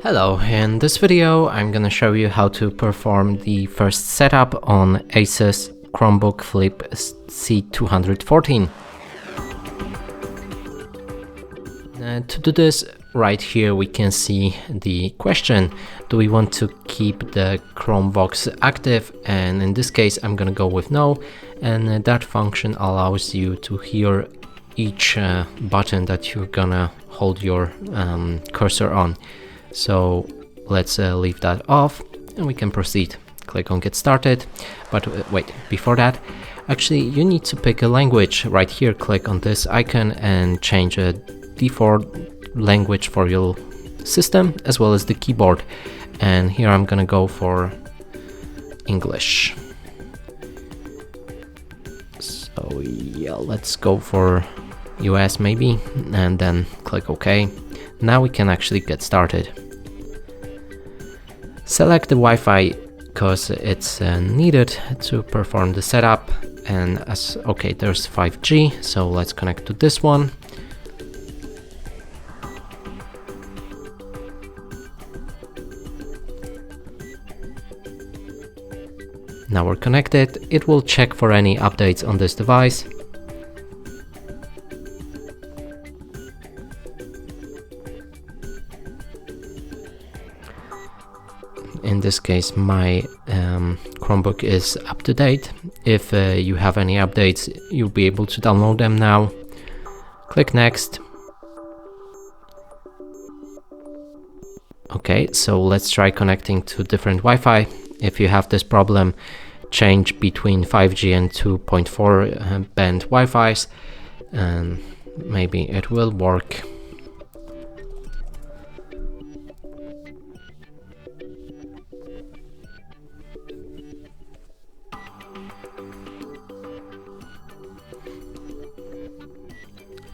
Hello, in this video I'm gonna show you how to perform the first setup on Asus Chromebook Flip C214. To do this, right here we can see the question: do we want to keep the Chromebox active? And in this case I'm gonna go with no, and that function allows you to hear each button that you're gonna hold your cursor on. So let's leave that off and we can proceed. Click on get started, but wait, before that, actually you need to pick a language. Right here, click on this icon and change a default language for your system as well as the keyboard. And here I'm gonna go for English. So yeah, let's go for US maybe, and then click OK. Now we can actually get started. Select the Wi-Fi because it's needed to perform the setup, and as okay, there's 5G, so let's connect to this one. Now we're connected. It will check for any updates on this device. In this case, my Chromebook is up to date. If you have any updates, you'll be able to download them now. Click next. Okay, so let's try connecting to different Wi-Fi. If you have this problem, change between 5G and 2.4 band Wi-Fi's, and maybe it will work.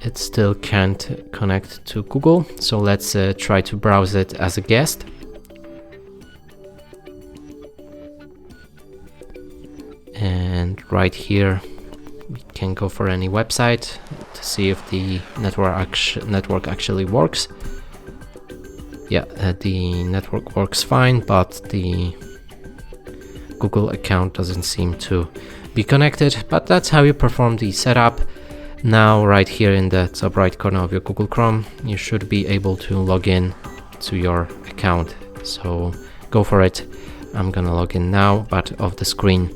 It still can't connect to Google, so let's try to browse it as a guest. And right here we can go for any website to see if the network actually works. Yeah, the network works fine, but the Google account doesn't seem to be connected. But that's how you perform the setup. Now right here in the top right corner of your Google Chrome, you should be able to log in to your account. So go for it. I'm gonna log in now, but off the screen.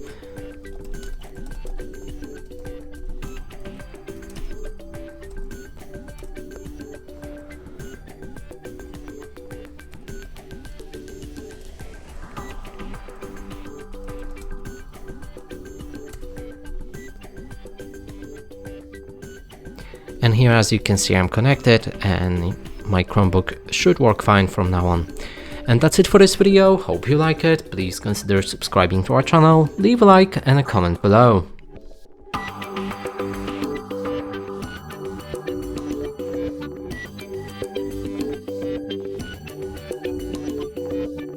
And here, as you can see, I'm connected and my Chromebook should work fine from now on. And that's it for this video. Hope you like it. Please consider subscribing to our channel, leave a like and a comment below.